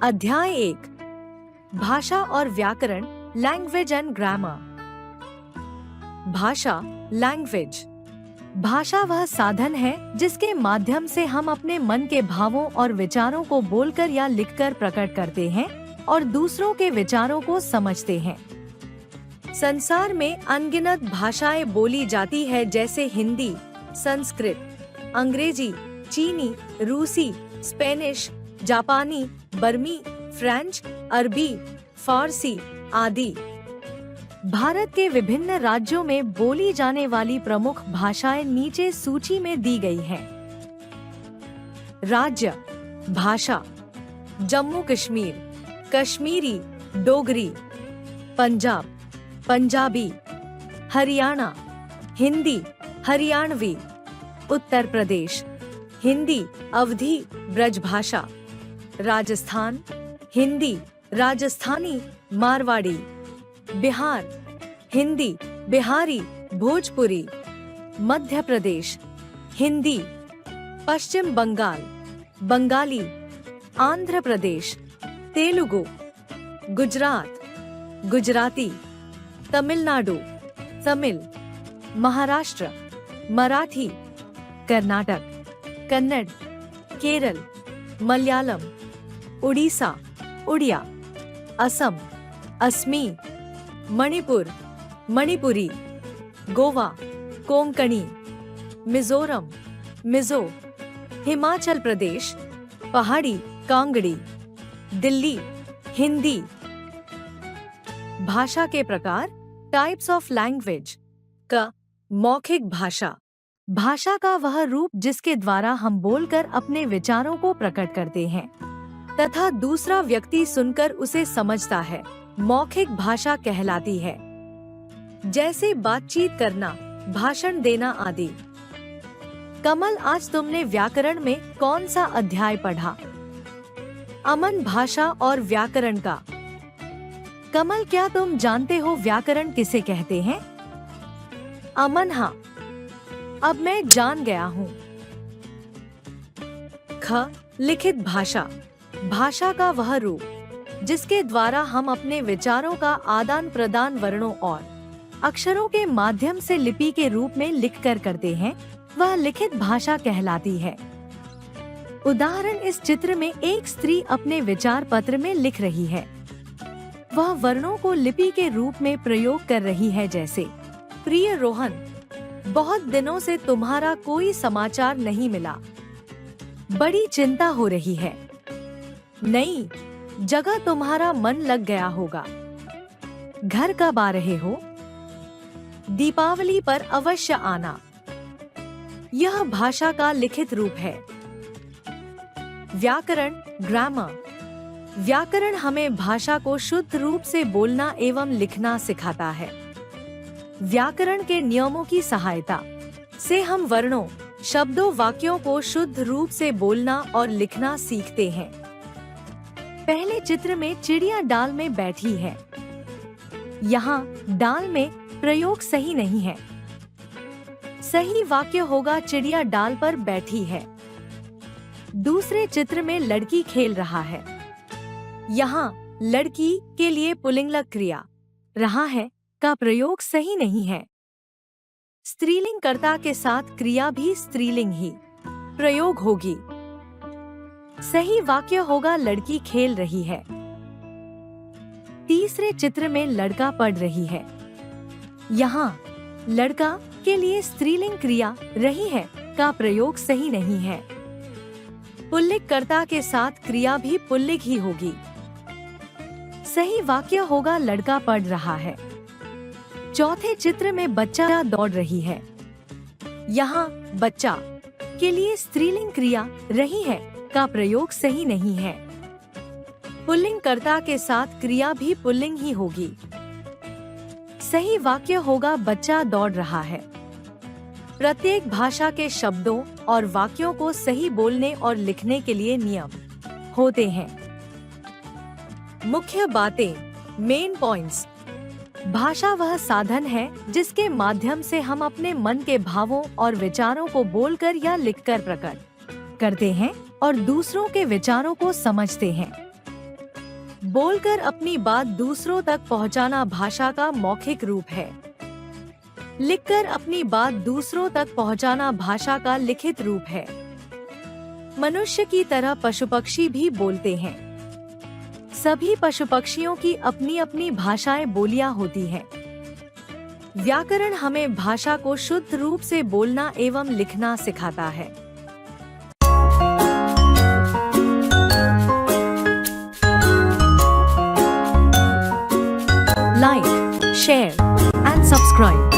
अध्याय 1 भाषा और व्याकरण, लैंग्वेज एंड ग्रामर। भाषा, लैंग्वेज। भाषा वह साधन है जिसके माध्यम से हम अपने मन के भावों और विचारों को बोलकर या लिखकर प्रकट करते हैं और दूसरों के विचारों को समझते हैं। संसार में अनगिनत भाषाएं बोली जाती है, जैसे हिंदी, संस्कृत, अंग्रेजी, चीनी, रूसी, स्पेनिश, जापानी, बर्मी, फ्रेंच, अरबी, फारसी आदि। भारत के विभिन्न राज्यों में बोली जाने वाली प्रमुख भाषाएं नीचे सूची में दी गई हैं। राज्य भाषा: जम्मू कश्मीर, कश्मीरी, डोगरी। पंजाब, पंजाबी। हरियाणा, हिंदी, हरियाणवी। उत्तर प्रदेश, हिंदी, अवधी, ब्रजभाषा। राजस्थान, हिंदी, राजस्थानी, मारवाड़ी। बिहार, हिंदी, बिहारी, भोजपुरी। मध्य प्रदेश, हिंदी। पश्चिम बंगाल, बंगाली। आंध्र प्रदेश, तेलुगु। गुजरात, गुजराती। तमिलनाडु, तमिल। महाराष्ट्र, मराठी। कर्नाटक, कन्नड़। केरल, मलयालम। उड़ीसा, उड़िया। असम, असमी। मणिपुर, मणिपुरी। गोवा, कोंकणी। मिजोरम, मिजो। हिमाचल प्रदेश, पहाड़ी, कांगड़ी। दिल्ली, हिंदी। भाषा के प्रकार, टाइप्स ऑफ लैंग्वेज। क, मौखिक भाषा। भाषा का वह रूप जिसके द्वारा हम बोलकर अपने विचारों को प्रकट करते हैं तथा दूसरा व्यक्ति सुनकर उसे समझता है, मौखिक भाषा कहलाती है। जैसे बातचीत करना, भाषण देना आदि। कमल, आज तुमने व्याकरण में कौन सा अध्याय पढ़ा? अमन, भाषा और व्याकरण का। कमल, क्या तुम जानते हो व्याकरण किसे कहते हैं? अमन, हाँ, अब मैं जान गया हूँ। ख, लिखित भाषा। भाषा का वह रूप जिसके द्वारा हम अपने विचारों का आदान प्रदान वर्णों और अक्षरों के माध्यम से लिपि के रूप में लिखकर करते हैं, वह लिखित भाषा कहलाती है। उदाहरण, इस चित्र में एक स्त्री अपने विचार पत्र में लिख रही है। वह वर्णों को लिपि के रूप में प्रयोग कर रही है, जैसे प्रिय रोहन, बहुत दिनों से तुम्हारा कोई समाचार नहीं मिला, बड़ी चिंता हो रही है, नई जगह तुम्हारा मन लग गया होगा, घर कब आ रहे हो, दीपावली पर अवश्य आना। यह भाषा का लिखित रूप है। व्याकरण, ग्रामर। व्याकरण हमें भाषा को शुद्ध रूप से बोलना एवं लिखना सिखाता है। व्याकरण के नियमों की सहायता से हम वर्णों, शब्दों, वाक्यों को शुद्ध रूप से बोलना और लिखना सीखते हैं। पहले चित्र में चिड़िया डाल में बैठी है। यहाँ डाल में प्रयोग सही नहीं है। सही वाक्य होगा चिड़िया डाल पर बैठी है। दूसरे चित्र में लड़की खेल रहा है। यहाँ लड़की के लिए पुल्लिंग क्रिया रहा है का प्रयोग सही नहीं है। स्त्रीलिंग कर्ता के साथ क्रिया भी स्त्रीलिंग ही प्रयोग होगी। सही वाक्य होगा लड़की खेल रही है। तीसरे चित्र में लड़का पढ़ रही है। यहाँ लड़का के लिए स्त्रीलिंग क्रिया रही है का प्रयोग सही नहीं है। पुल्लिंग कर्ता के साथ क्रिया भी पुल्लिंग ही होगी। सही वाक्य होगा लड़का पढ़ रहा है। चौथे चित्र में बच्चा दौड़ रही है। यहाँ बच्चा के लिए स्त्रीलिंग क्रिया रही है का प्रयोग सही नहीं है। पुल्लिंग कर्ता के साथ क्रिया भी पुल्लिंग ही होगी। सही वाक्य होगा बच्चा दौड़ रहा है। प्रत्येक भाषा के शब्दों और वाक्यों को सही बोलने और लिखने के लिए नियम होते हैं। मुख्य बातें, मेन पॉइंट्स। भाषा वह साधन है जिसके माध्यम से हम अपने मन के भावों और विचारों को बोलकर या लिखकर प्रकट करते हैं और दूसरों के विचारों को समझते हैं। बोलकर अपनी बात दूसरों तक पहुंचाना भाषा का मौखिक रूप है। लिखकर अपनी बात दूसरों तक पहुंचाना भाषा का लिखित रूप है। मनुष्य की तरह पशु पक्षी भी बोलते हैं। सभी पशु पक्षियों की अपनी अपनी भाषाएं बोलियां होती हैं। व्याकरण हमें भाषा को शुद्ध रूप से बोलना एवं लिखना सिखाता है। Like, share and subscribe.